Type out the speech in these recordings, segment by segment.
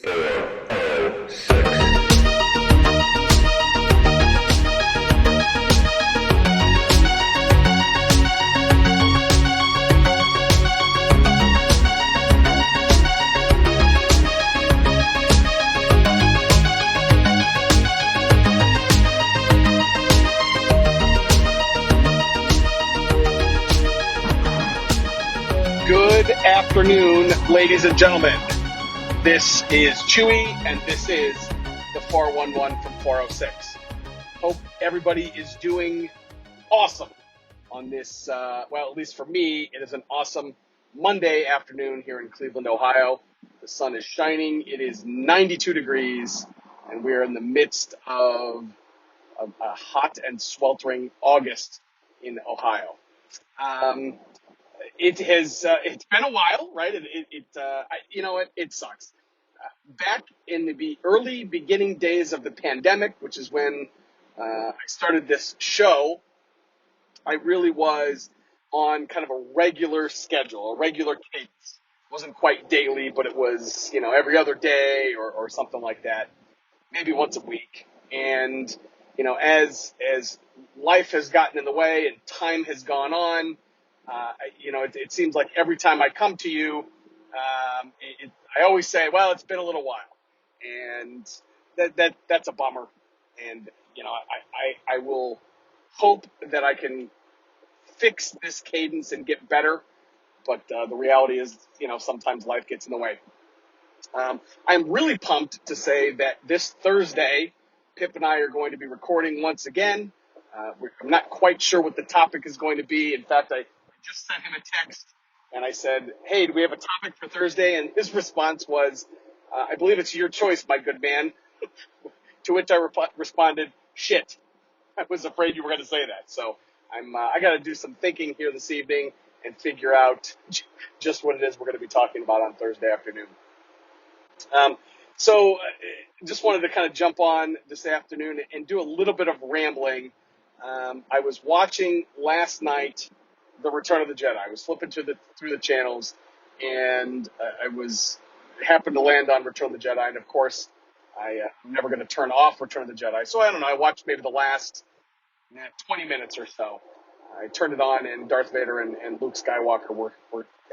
406. Good afternoon, ladies and gentlemen. This is Chewie, and this is the 411 from 406. Hope everybody is doing awesome on this, well, at least for me, it is an awesome Monday afternoon here in Cleveland, Ohio. The sun is shining, it is 92 degrees, and we are in the midst of a hot and sweltering August in Ohio. It's been a while, right? You know what? It sucks. Back in the early beginning days of the pandemic, which is when I started this show, I really was on kind of a regular schedule, a regular cadence. It wasn't quite daily, but it was, every other day or something like that, maybe once a week. And, as life has gotten in the way and time has gone on, it seems like every time I come to you, I always say, well, it's been a little while, and that's a bummer. And I will hope that I can fix this cadence and get better, but the reality is, sometimes life gets in the way. I'm really pumped to say that this Thursday, Pip and I are going to be recording once again. I'm not quite sure what the topic is going to be. In fact, I just sent him a text and I said, hey, do we have a topic for Thursday? And his response was, I believe it's your choice, my good man. To which I responded, shit. I was afraid you were going to say that. So I got to do some thinking here this evening and figure out just what it is we're going to be talking about on Thursday afternoon. So just wanted to kind of jump on this afternoon and do a little bit of rambling. I was watching last night The Return of the Jedi. I was flipping through the channels, and I happened to land on Return of the Jedi, and of course, I'm never going to turn off Return of the Jedi. So I don't know, I watched maybe the last 20 minutes or so. I turned it on, and Darth Vader and Luke Skywalker were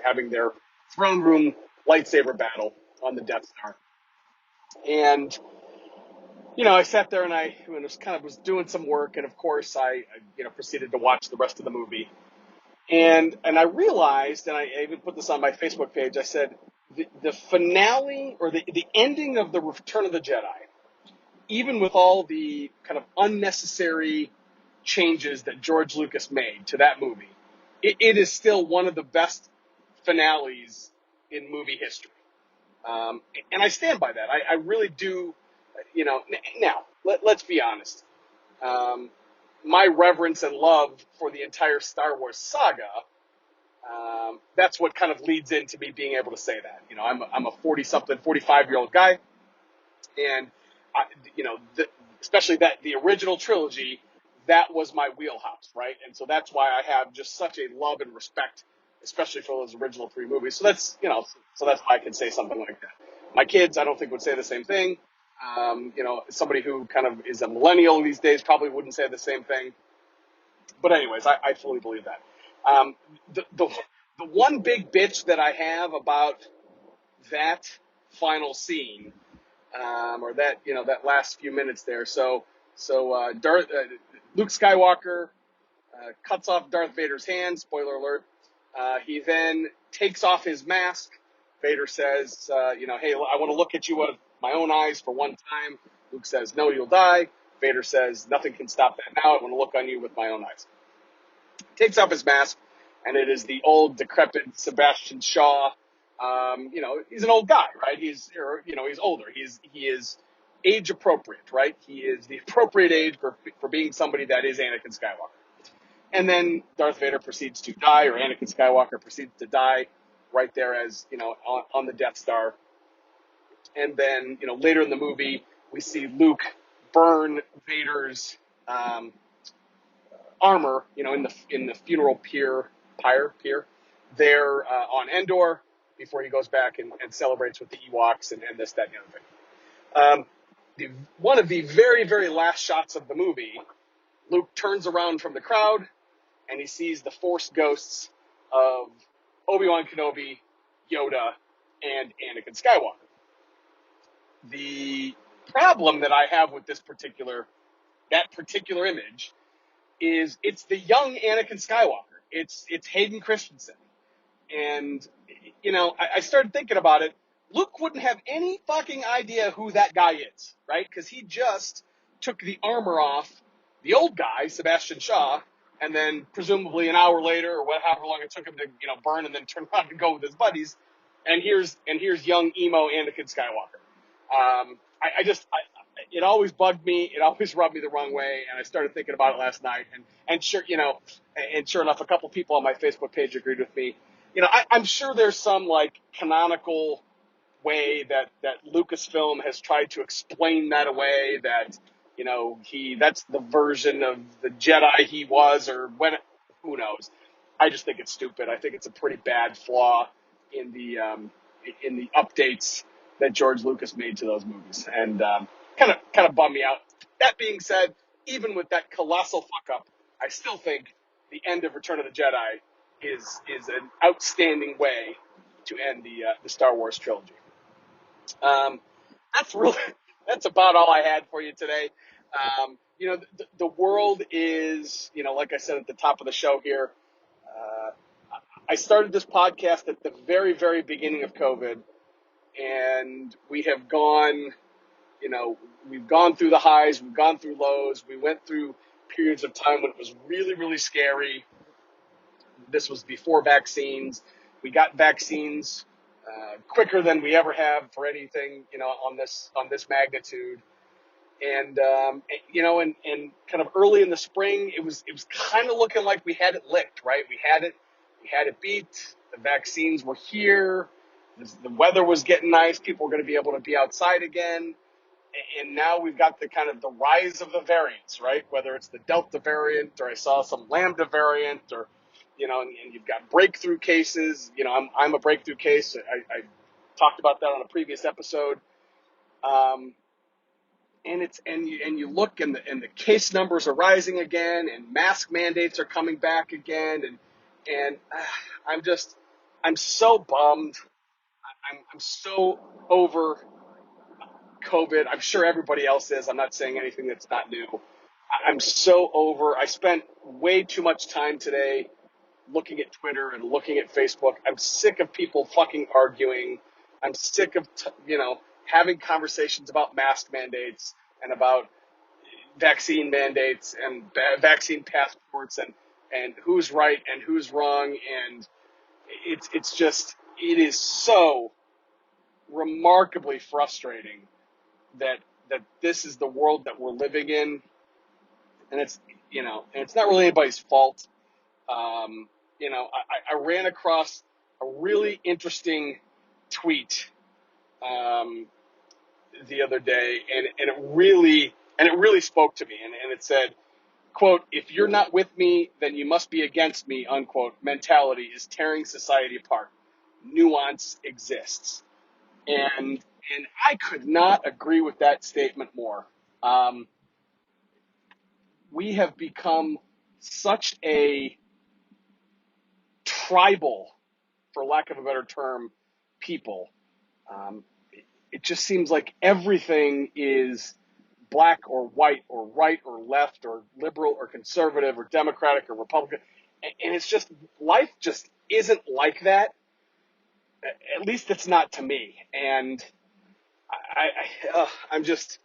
having their throne room lightsaber battle on the Death Star. And, I sat there and I was doing some work, and of course I proceeded to watch the rest of the movie. And I realized, and I even put this on my Facebook page, I said, the finale, or the ending of The Return of the Jedi, even with all the kind of unnecessary changes that George Lucas made to that movie, it is still one of the best finales in movie history. And I stand by that. I really do, now, let's be honest. My reverence and love for the entire Star Wars saga, that's what kind of leads into me being able to say that. I'm a 40-something, 45-year-old guy, and, especially the original trilogy, that was my wheelhouse, right? And so that's why I have just such a love and respect, especially for those original three movies. So that's why I can say something like that. My kids, I don't think, would say the same thing. Somebody who kind of is a millennial these days probably wouldn't say the same thing. But anyways, I fully believe that. The one big bitch that I have about that final scene, or that last few minutes there. So Luke Skywalker cuts off Darth Vader's hand. Spoiler alert. He then takes off his mask. Vader says, hey, I want to look at you with my own eyes for one time. Luke says, no, you'll die. Vader says, nothing can stop that now. I want to look on you with my own eyes. Takes off his mask, and it is the old, decrepit Sebastian Shaw. He's an old guy, right? He's older. He is age appropriate, right? He is the appropriate age for being somebody that is Anakin Skywalker. And then Darth Vader proceeds to die, or Anakin Skywalker proceeds to die right there as, on the Death Star. And then, later in the movie, we see Luke burn Vader's armor, in the funeral pyre there on Endor, before he goes back and celebrates with the Ewoks and this, that, and the other thing. One of the very, very last shots of the movie, Luke turns around from the crowd and he sees the Force ghosts of Obi-Wan Kenobi, Yoda, and Anakin Skywalker. The problem that I have with that particular image is it's the young Anakin Skywalker. It's Hayden Christensen. And, I started thinking about it. Luke wouldn't have any fucking idea who that guy is, right? Because he just took the armor off the old guy, Sebastian Shaw, and then presumably an hour later or however long it took him to, burn and then turn around and go with his buddies. And here's young emo Anakin Skywalker. It always bugged me. It always rubbed me the wrong way. And I started thinking about it last night. And sure enough, a couple people on my Facebook page agreed with me. I'm sure there's some like canonical way that Lucasfilm has tried to explain that away, that, that's the version of the Jedi he was, or who knows. I just think it's stupid. I think it's a pretty bad flaw in the updates that George Lucas made to those movies, and kind of bummed me out. That being said, even with that colossal fuck up, I still think the end of Return of the Jedi is an outstanding way to end the Star Wars trilogy. That's about all I had for you today. The world is, like I said at the top of the show here, I started this podcast at the very, very beginning of COVID, and we have gone, we've gone through the highs, we've gone through lows, we went through periods of time when it was really, really scary. This was before vaccines. We got vaccines quicker than we ever have for anything, on this magnitude. And and kind of early in the spring, it was kind of looking like we had it licked, right? We had it beat. The vaccines were here. The weather was getting nice. People were going to be able to be outside again. And now we've got the kind of the rise of the variants, right? Whether it's the Delta variant, or I saw some Lambda variant, or, and you've got breakthrough cases. I'm a breakthrough case. I talked about that on a previous episode. And you look, and the case numbers are rising again, and mask mandates are coming back again, and I'm so bummed. I'm so over COVID. I'm sure everybody else is. I'm not saying anything that's not new. I'm so over. I spent way too much time today looking at Twitter and looking at Facebook. I'm sick of people fucking arguing. I'm sick of, having conversations about mask mandates and about vaccine mandates and vaccine passports and who's right and who's wrong. And it is so remarkably frustrating that this is the world that we're living in. And it's not really anybody's fault. I ran across a really interesting tweet the other day, and it really spoke to me. And it said, quote, "If you're not with me, then you must be against me," unquote. Mentality is tearing society apart. Nuance exists. And I could not agree with that statement more. We have become such a tribal, for lack of a better term, people. It just seems like everything is black or white or right or left or liberal or conservative or Democratic or Republican. And it's just, life just isn't like that. At least it's not to me. And I've just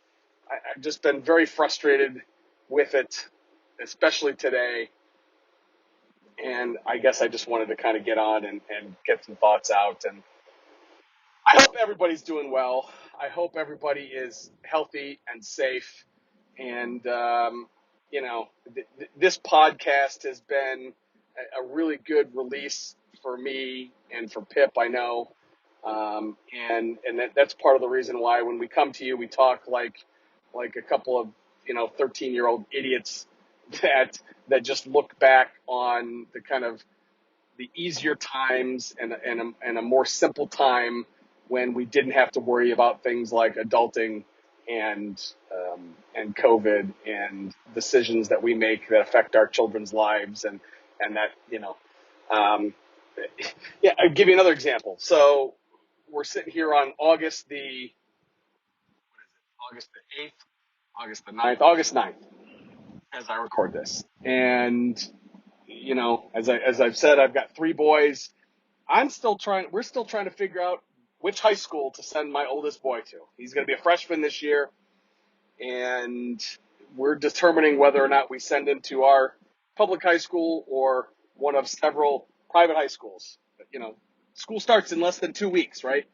been very frustrated with it, especially today. And I guess I just wanted to kind of get on and get some thoughts out. And I hope everybody's doing well. I hope everybody is healthy and safe. And, this podcast has been a really good release for me and for Pip, I know. And that's part of the reason why when we come to you, we talk like a couple of, 13-year-old idiots that just look back on the kind of the easier times and a more simple time when we didn't have to worry about things like adulting and COVID and decisions that we make that affect our children's lives and that, yeah, I'll give you another example. So we're sitting here on August the 8th, August the 9th, August 9th, as I record this. And, as I've said, I've got 3 boys. we're still trying to figure out which high school to send my oldest boy to. He's going to be a freshman this year, and we're determining whether or not we send him to our public high school or one of several private high schools. School starts in less than 2 weeks, right?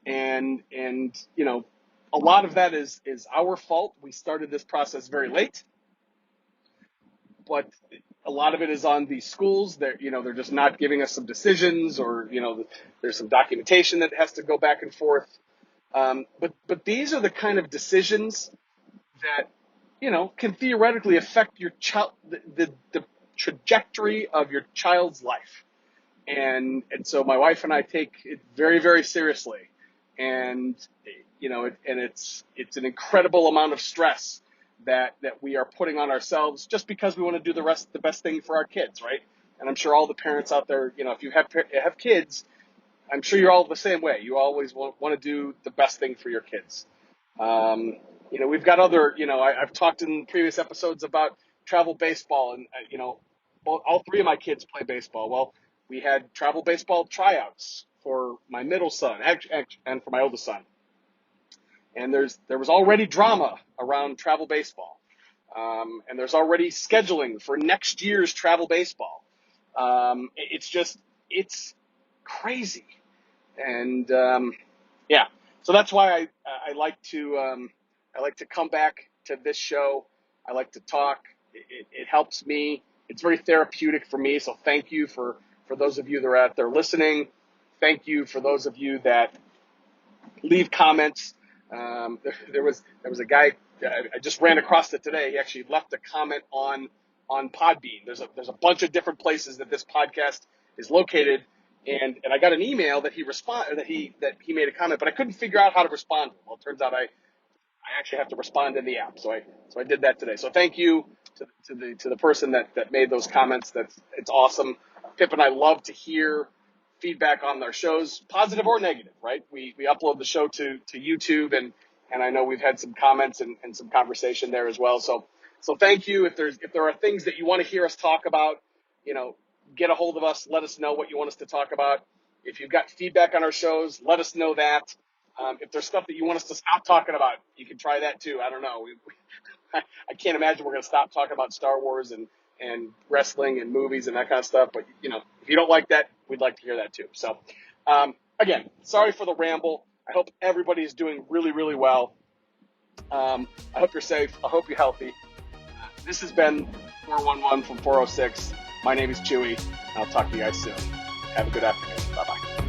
And a lot of that is our fault. We started this process very late, but a lot of it is on these schools. They're just not giving us some decisions, or there's some documentation that has to go back and forth. But these are the kind of decisions that can theoretically affect your child, the trajectory of your child's life. And so my wife and I take it very, very seriously, and it's an incredible amount of stress that we are putting on ourselves just because we want to do the best thing for our kids, right? And I'm sure all the parents out there, if you have kids, I'm sure you're all the same way. You always want to do the best thing for your kids. We've got other, I've talked in previous episodes about travel baseball, and all 3 of my kids play baseball. Well, we had travel baseball tryouts for my middle son and for my oldest son. And there was already drama around travel baseball. And there's already scheduling for next year's travel baseball. It's crazy. And, yeah, so that's why I like to come back to this show. I like to talk. It helps me. It's very therapeutic for me. So thank you for those of you that are out there listening. Thank you for those of you that leave comments. There was a guy, I just ran across it today. He actually left a comment on Podbean. There's a bunch of different places that this podcast is located, and I got an email that he made a comment, but I couldn't figure out how to respond. Well, it turns out I actually have to respond in the app, so I did that today. So thank you to the person that made those comments. It's awesome. Pip and I love to hear feedback on our shows, positive or negative, right? We upload the show to YouTube, and I know we've had some comments and some conversation there as well. So thank you. If there are things that you want to hear us talk about, get a hold of us. Let us know what you want us to talk about. If you've got feedback on our shows, let us know that. If there's stuff that you want us to stop talking about, you can try that too. I don't know. I can't imagine we're going to stop talking about Star Wars and wrestling and movies and that kind of stuff. But, if you don't like that, we'd like to hear that too. So, again, sorry for the ramble. I hope everybody is doing really, really well. I hope you're safe. I hope you're healthy. This has been 411 from 406. My name is Chewie. I'll talk to you guys soon. Have a good afternoon. Bye-bye.